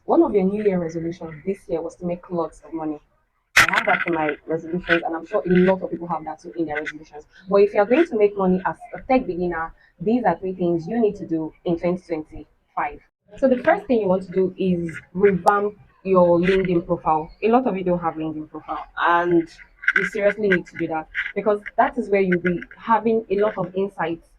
One of your New Year resolutions this year was to make lots of money. I have that in my resolutions, and I'm sure a lot of people have that too in their resolutions. But if you're going to make money as a tech beginner, these are three things you need to do in 2025. So the first thing you want to do is revamp your LinkedIn profile. A lot of you don't have LinkedIn profile, and you seriously need to do that because that is where you'll be having a lot of insights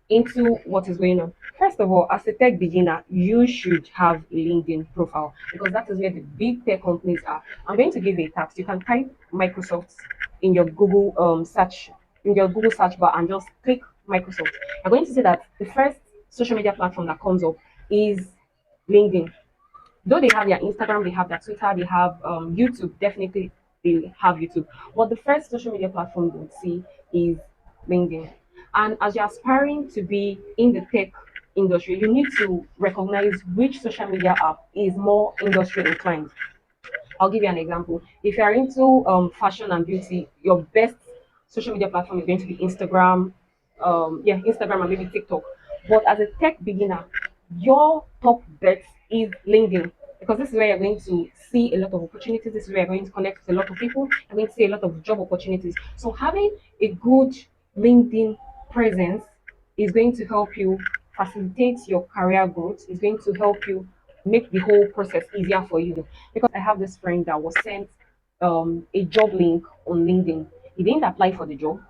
into what is going on. First of all, as a tech beginner, you should have a LinkedIn profile because that is where the big tech companies are. I'm going to give you a task. You can type Microsoft in your Google search in your Google search bar and just click Microsoft. You're going to see that the first social media platform that comes up is LinkedIn. Though they have their Instagram, they have their Twitter, they have YouTube. Definitely, they have YouTube. But the first social media platform you would see is LinkedIn. And as you're aspiring to be in the tech industry, you need to recognize which social media app is more industry inclined. I'll give you an example. If you are into fashion and beauty, your best social media platform is going to be Instagram, Instagram and maybe TikTok. But as a tech beginner, your top bet is LinkedIn because this is where you're going to see a lot of opportunities. This is where you're going to connect with a lot of people. You're going to see a lot of job opportunities. So having a good LinkedIn presence is going to help you facilitate your career growth. It's going to help you make the whole process easier for you. Because I have this friend that was sent a job link on LinkedIn. He didn't apply for the job.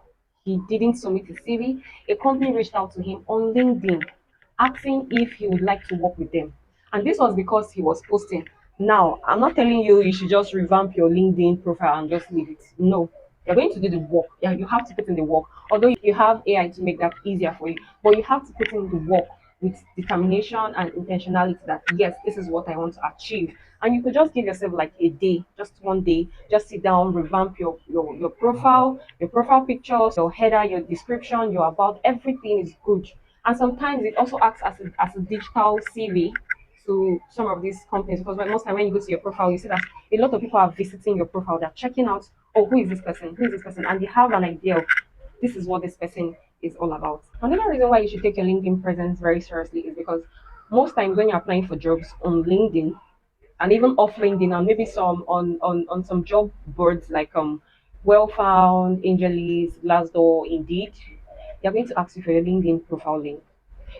He didn't submit his CV. A company reached out to him on LinkedIn asking if he would like to work with them. And this was because he was posting. Now, I'm not telling you you should just revamp your LinkedIn profile and just leave it. No, you're going to do the work. Yeah, you have to put in the work. Although you have AI to make that easier for you, but you have to put in the work with determination and intentionality that yes, this is what I want to achieve. And you could just give yourself like a day, just one day, just sit down, revamp your profile pictures, your header, your description, your about everything is good. And sometimes it also acts as a digital CV to some of these companies because most time when you go to your profile, you see that a lot of people are visiting your profile. They're checking out, oh, who is this person? Who is this person? And they have an idea of this is what this person is all about. Another reason why you should take your LinkedIn presence very seriously is because most times when you're applying for jobs on LinkedIn and even off LinkedIn and maybe some on some job boards like Well Found, Angelis, Glassdoor, Indeed, they're going to ask you for your LinkedIn profile link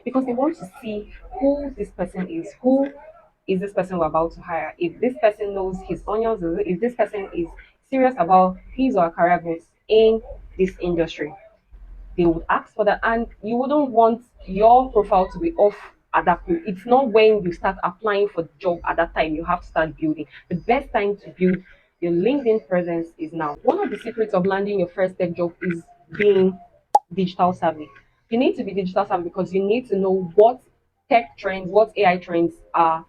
because they want to see who this person is, who is this person we're about to hire, if this person knows his onions, if this person is serious about his or her career growth in this industry. They would ask for that, and you wouldn't want your profile to be off at that point. It's not when you start applying for the job at that time you have to start building. The best time to build your LinkedIn presence is now. One of the secrets of landing your first tech job is being digital savvy. You need to be digital savvy because you need to know what tech trends, what AI trends are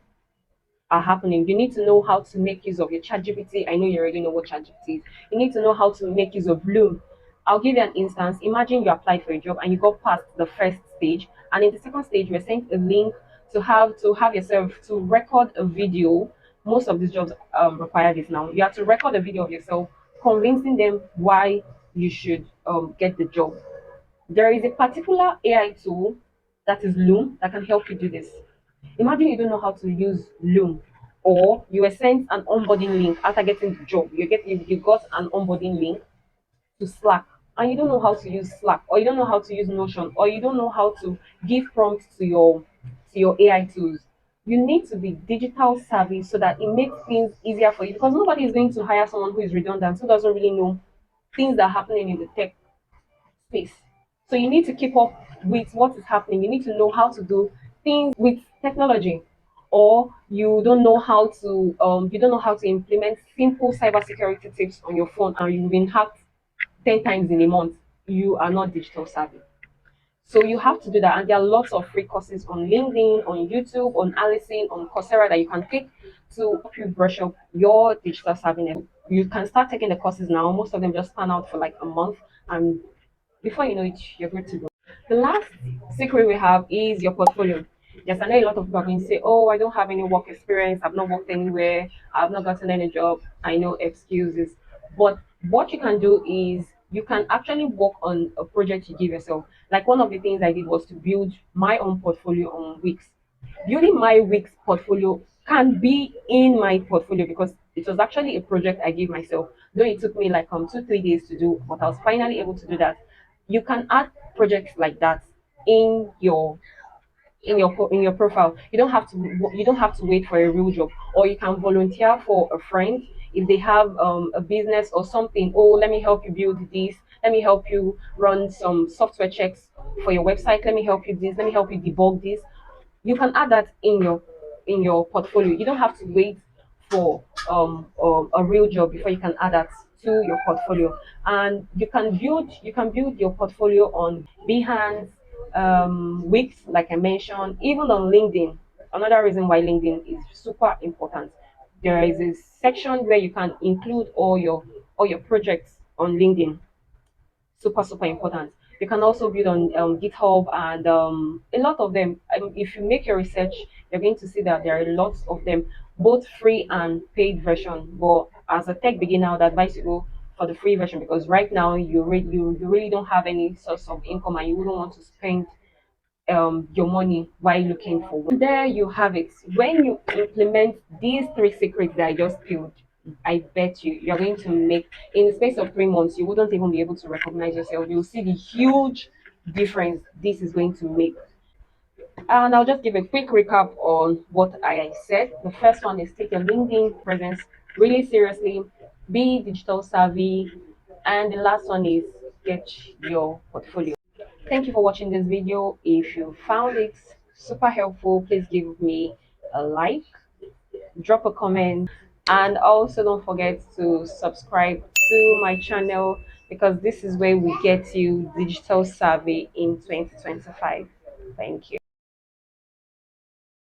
happening. You need to know how to make use of your ChatGPT. I know you already know what ChatGPT is. You need to know how to make use of Loom. I'll give you an instance. Imagine you applied for a job and you got past the first stage, and in the second stage, you were sent a link to have yourself to record a video. Most of these jobs require this now. You have to record a video of yourself, convincing them why you should get the job. There is a particular AI tool that is Loom that can help you do this. Imagine you don't know how to use Loom, or you were sent an onboarding link after getting the job. You got an onboarding link to Slack, and you don't know how to use Slack, or you don't know how to use Notion, or you don't know how to give prompts to your AI tools. You need to be digital savvy so that it makes things easier for you because nobody is going to hire someone who is redundant, who doesn't really know things that are happening in the tech space. So you need to keep up with what is happening. You need to know how to do things with technology, or you don't know how to implement simple cybersecurity tips on your phone, and you've been hacked 10 times in a month. You are not digital savvy. So you have to do that, and there are lots of free courses on LinkedIn, on YouTube, on Allison, on Coursera that you can take to help you brush up your digital savviness. You can start taking the courses now. Most of them just pan out for like a month, and before you know it, you're good to go. The last secret we have is your portfolio. Yes, I know a lot of people are going to say, oh, I don't have any work experience. I've not worked anywhere. I've not gotten any job. I know excuses. But what you can do is you can actually work on a project you give yourself. Like one of the things I did was to build my own portfolio on Wix. Building my Wix portfolio can be in my portfolio because it was actually a project I gave myself. Though it took me like 2 3 days to do, but I was finally able to do that. You can add projects like that in your profile. You don't have to wait for a real job, or you can volunteer for a friend if they have a business or something. Oh, let me help you build this. Let me help you run some software checks for your website. Let me help you this. Let me help you debug this. You can add that in your portfolio. You don't have to wait for a real job before you can add that to your portfolio. And you can build your portfolio on Behance, Wix, like I mentioned, even on LinkedIn. Another reason why LinkedIn is super important. There is a section where you can include all your projects on LinkedIn. Super important. You can also build on GitHub and a lot of them. If you make your research, you're going to see that there are lots of them, both free and paid version. But as a tech beginner, I would advise you go for the free version because right now you really don't have any source of income and you wouldn't want to spend your money while looking for one. There you have it. When you implement these three secrets that I just spilled, I bet you're going to make, in the space of 3 months, you wouldn't even be able to recognize yourself. You'll see the huge difference this is going to make. And I'll just give a quick recap on what I said. The first one is take your LinkedIn presence really seriously, be digital savvy, and the last one is get your portfolio. Thank you for watching this video. If you found it super helpful, please give me a like, drop a comment, and also don't forget to subscribe to my channel because this is where we get you digital savvy in 2025. Thank you.